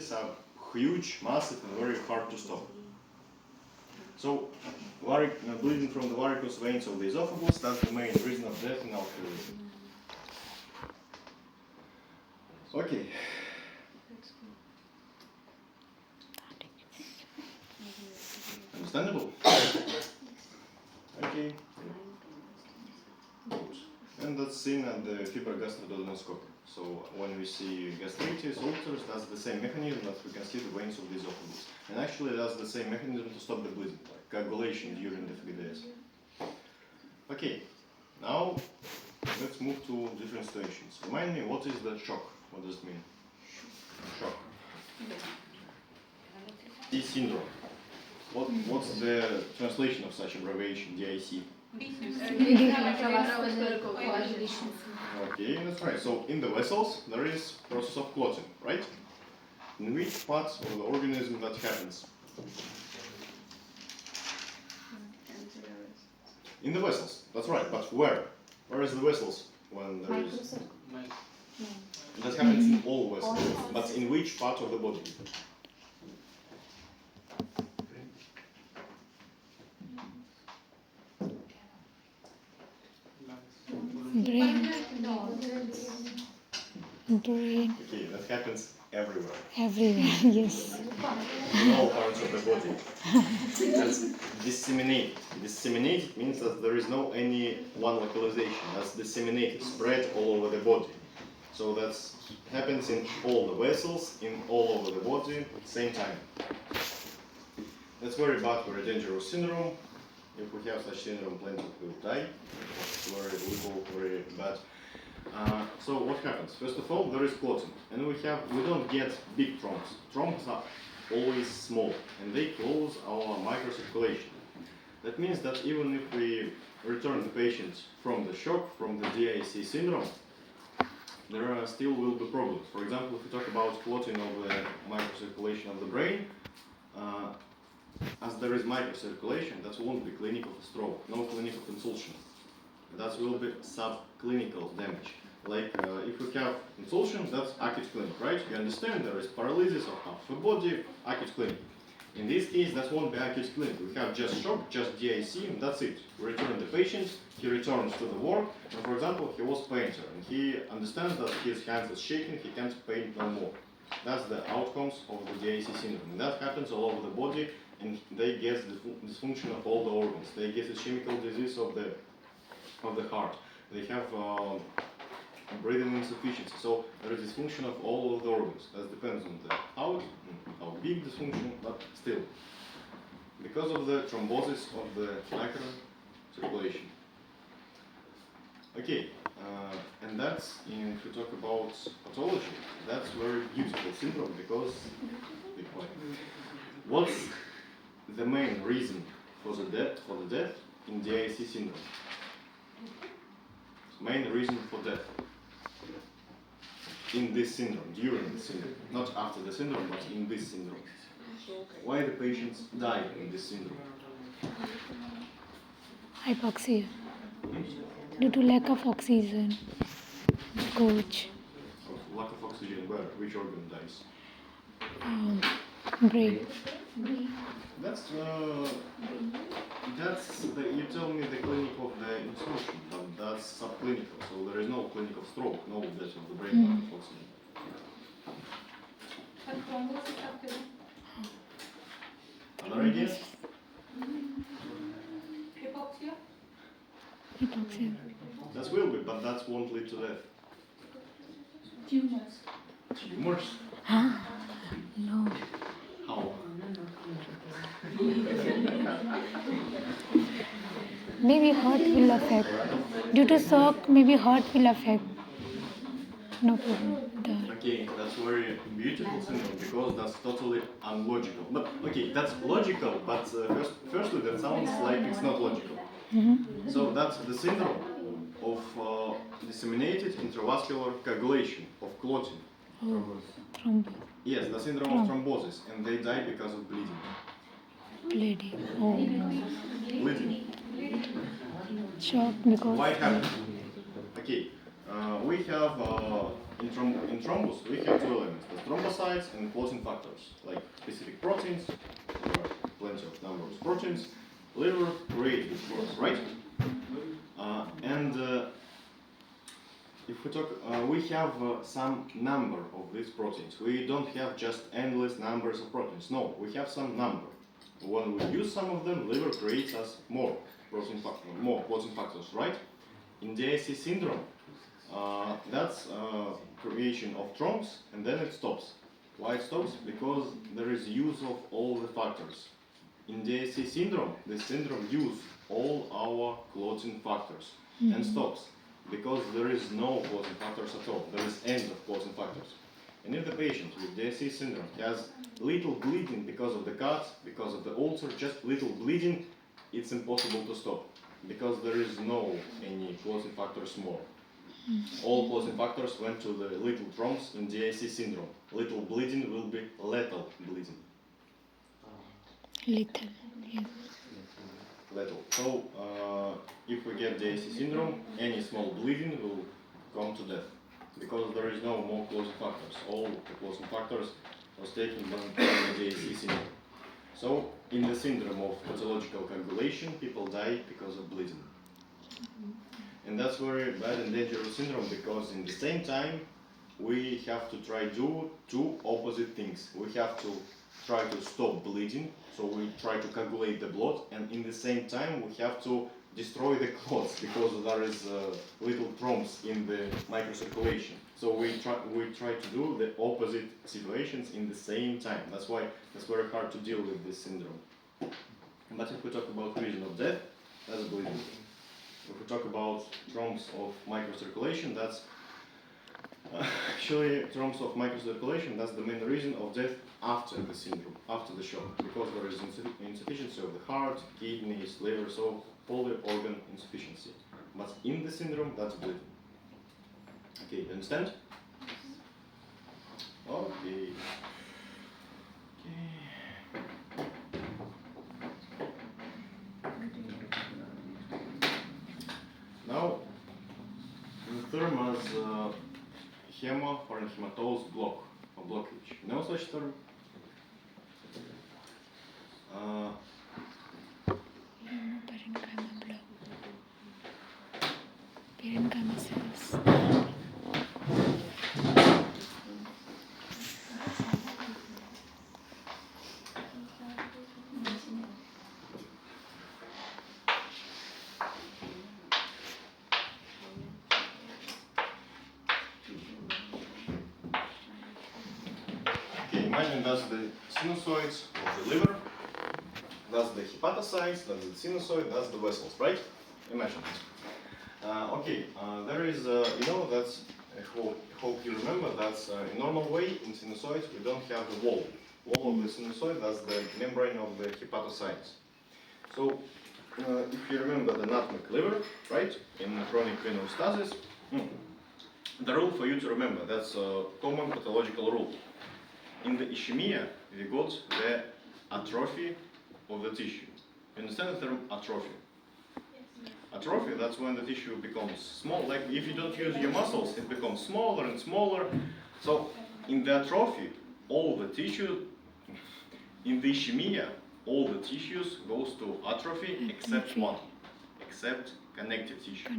diseases are huge, massive, and very hard to stop. So, bleeding from the varicose veins of the esophagus, that's the main reason of death in our country. Okay. Understandable? Okay. Good. And that's seen at the fibrogastroduodenoscopy. So when we see gastritis, ulcers, that's the same mechanism that we can see the veins of the esophagus. And actually that's the same mechanism to stop the bleeding, like coagulation during the FGDS. Okay, now let's move to different situations. Remind me, what is the shock? What does it mean? Shock. T syndrome. What's the translation of such abbreviation, DIC? Okay, that's right. So in the vessels there is process of clotting, right? In which parts of the organism that happens? In the vessels, that's right. But where? Where is the vessels when there is? That happens in all vessels. But in which part of the body? Brain. Brain. Okay, that happens everywhere. Everywhere, yes. In all parts of the body. That's disseminated. Disseminated means that there is no any one localization. That's disseminated, spread all over the body. So that happens in all the vessels, in all over the body at the same time. That's very bad, very dangerous syndrome. If we have such syndrome, plenty will die. It's very lethal, very bad. So what happens? First of all, there is clotting, and we don't get big thrombs. Thrombs are always small, and they close our microcirculation. That means that even if we return the patient from the shock, from the DIC syndrome, there still will be problems. For example, if we talk about clotting of the microcirculation of the brain, as there is microcirculation, that won't be clinic of a stroke, no clinic of insultion. That will be subclinical damage. Like if we have insultion, that's acute clinic, right? You understand there is paralysis of half the body, acute clinic. In this case, that won't be acute clinic. We have just shock, just DIC, and that's it. We return the patient, he returns to the work, and for example, he was painter, and he understands that his hands is shaking, he can't paint no more. That's the outcomes of the DIC syndrome. And that happens all over the body, and they get the dysfunction of all the organs. They get ischemical disease of the heart. They have breathing insufficiency. So there is dysfunction of all of the organs. That depends on the how big dysfunction, but still. Because of the thrombosis of the microcirculation. Okay, and that's, if we talk about pathology, that's very beautiful syndrome because, what's the main reason for the death in DIC syndrome? Main reason for death in this syndrome, during the syndrome, not after the syndrome, but in this syndrome. Why the patients die in this syndrome? Hypoxia. Due to lack of oxygen. Coach. Lack of oxygen where? Which organ dies? Brain. That's you tell me the clinic of the insultion, but that's subclinical, so there is no clinic of stroke, no death of the brain lack of oxygen. Other ideas? Hypoxia. That will be, but that won't lead to death. Tumors. Tumors? No. How? Maybe heart will affect. Due to shock, maybe heart will affect. No problem. Okay, that's very beautiful syndrome because that's totally unlogical. But okay, that's logical, but firstly that sounds like it's not logical. So that's the syndrome of disseminated intravascular coagulation, of clotting. Thrombosis. Yes, the syndrome of thrombosis, and they die because of bleeding. Bleeding. Oh no. Bleeding. Shock because. Why it happened? Okay, we have in thrombus we have two elements: the thrombocytes and clotting factors, like specific proteins. There are plenty of number of proteins. Liver creates this process, right? If we talk, we have some number of these proteins. We don't have just endless numbers of proteins. No, we have some number. When we use some of them, liver creates us more more clotting factors, right? In DIC syndrome, that's creation of thrombs, and then it stops. Why it stops? Because there is use of all the factors. In DIC syndrome, the syndrome use all our clotting factors and stops because there is no clotting factors at all. There is end of clotting factors. And if the patient with DIC syndrome has little bleeding because of the cut, because of the ulcer, just little bleeding, it's impossible to stop because there is no any clotting factors more. All clotting factors went to the little thrombs in DIC syndrome. Little bleeding will be lethal bleeding. Lethal, yes. Lethal. So, if we get DIC syndrome, any small bleeding will come to death because there is no more clotting factors. All the clotting factors was taken by the DIC syndrome. So, in the syndrome of pathological coagulation, people die because of bleeding. And that's very bad and dangerous syndrome because in the same time we have to try do two opposite things. We have to try to stop bleeding, so we try to coagulate the blood, and in the same time we have to destroy the clots because there is little thrombs in the microcirculation. So we try to do the opposite situations in the same time. That's why it's very hard to deal with this syndrome. But if we talk about reason of death, that's bleeding. If we talk about thrombs of microcirculation, that's actually thrombs of microcirculation, that's the main reason of death after the syndrome, after the shock, because there is insufficiency of the heart, kidneys, liver, so poly-organ insufficiency. But in the syndrome, that's bleeding. Okay, you understand? Okay. Now, the term as hemopharyngematose block or blockage. You know such term? Parenchyma block. Parenchyma cells. Okay, imagine that's the sinusoids of the liver, that's the hepatocytes, that's the sinusoid, that's the vessels, right? Imagine it. There is, that's, I hope you remember, that's in normal way in sinusoids we don't have the wall. Wall of the sinusoid, that's the membrane of the hepatocytes. So, if you remember the nutmeg liver, right, in chronic venostasis, the rule for you to remember, that's a common pathological rule. In the ischemia, we got the atrophy of the tissue. You understand the term atrophy? Atrophy, that's when the tissue becomes small. Like if you don't use your muscles, it becomes smaller and smaller. So in the atrophy, all the tissue, in the ischemia, all the tissues goes to atrophy except one, except connective tissue.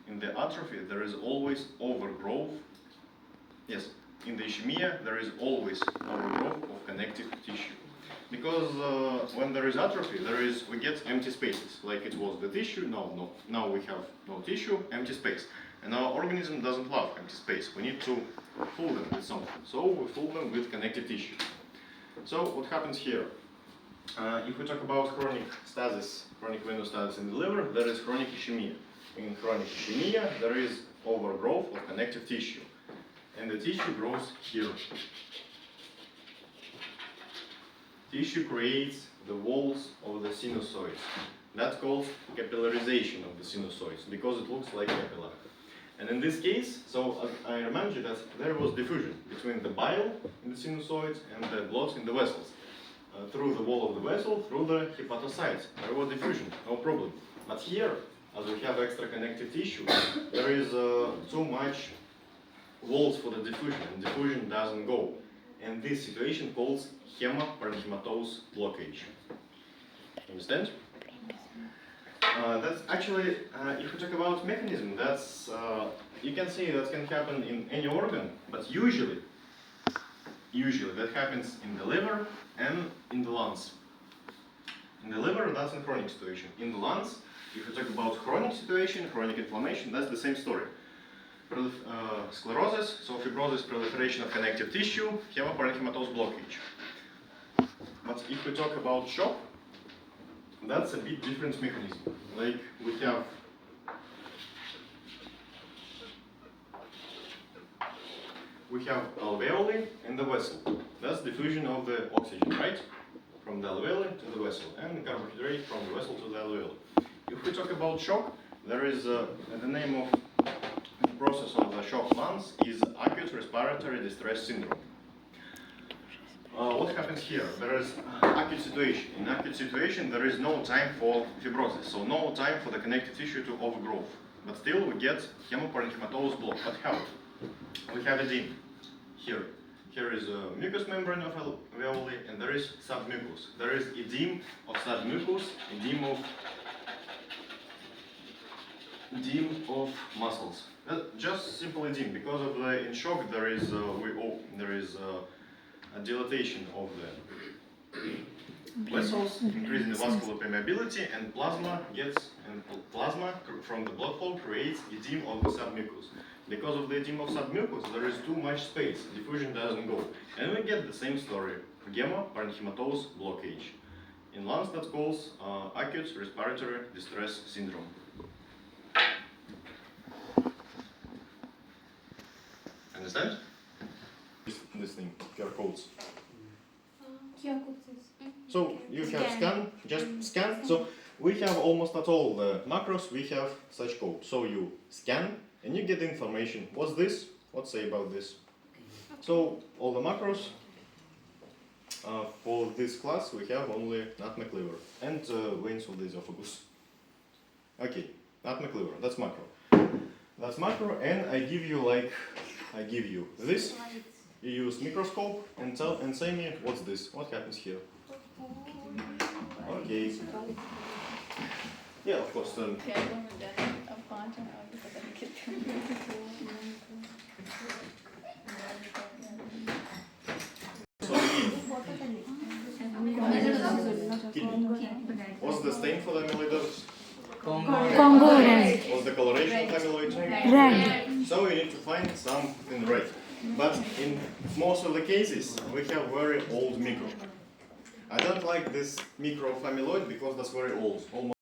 In the atrophy, there is always overgrowth. Yes, in the ischemia, there is always overgrowth of connective tissue. Because when there is atrophy, we get empty spaces. Like it was the tissue, now we have no tissue, empty space. And our organism doesn't love empty space. We need to fill them with something. So we fill them with connective tissue. So what happens here? If we talk about chronic stasis, chronic venostasis in the liver, there is chronic ischemia. In chronic ischemia, there is overgrowth of connective tissue. And the tissue grows here. Tissue creates the walls of the sinusoids. That's called capillarization of the sinusoids because it looks like capillary. And in this case, so I remind you that there was diffusion between the bile in the sinusoids and the blood in the vessels. Through the wall of the vessel, through the hepatocytes, there was diffusion, no problem. But here, as we have extra connective tissue, there is too much walls for the diffusion, and diffusion doesn't go. And this situation calls hemaparenchymatose blockage. Understand? That's actually, if we talk about mechanism, that's you can see that can happen in any organ, but usually that happens in the liver and in the lungs. In the liver, that's in chronic situation. In the lungs, if we talk about chronic situation, chronic inflammation, that's the same story. Sclerosis, so fibrosis, proliferation of connective tissue, hemaparenchymatose blockage. But if we talk about shock, that's a bit different mechanism. Like we have alveoli and the vessel. That's diffusion of the oxygen, right? From the alveoli to the vessel, and the carbohydrate from the vessel to the alveoli. If we talk about shock, there is the name of the process of the shock lungs is acute respiratory distress syndrome. What happens here? There is acute situation. In acute situation, there is no time for fibrosis, so no time for the connective tissue to overgrowth. But still, we get hemaparenchymatose block. But how? We have edema here. Here is a mucous membrane of alveoli, and there is submucous. There is edema of submucous, edema of muscles. Just simple edema. Because of the in shock, there is a dilatation of the vessels, increasing the vascular permeability, and plasma from the blood flow creates edema of the submucous. Because of the edema of submucous, there is too much space, diffusion doesn't go. And we get the same story, hemaparenchymatose blockage. In lungs, that calls acute respiratory distress syndrome. Understand? This thing, QR codes. So you have scan, just scan. So we have almost at all the macros, we have such code. So you scan and you get the information. What's this? What say about this? So all the macros for this class we have only nutmeg liver and veins of the esophagus. Okay, nutmeg liver, that's macro. That's macro, and I give you this. You use microscope and say me what's this? What happens here? Okay. Yeah, of course. What's the stain for the amyloidosis? Congo red. What's the coloration of amyloid? Red. So you need to find something red. But in most of the cases, we have very old micro. I don't like this micro of amyloid because that's very old. Almost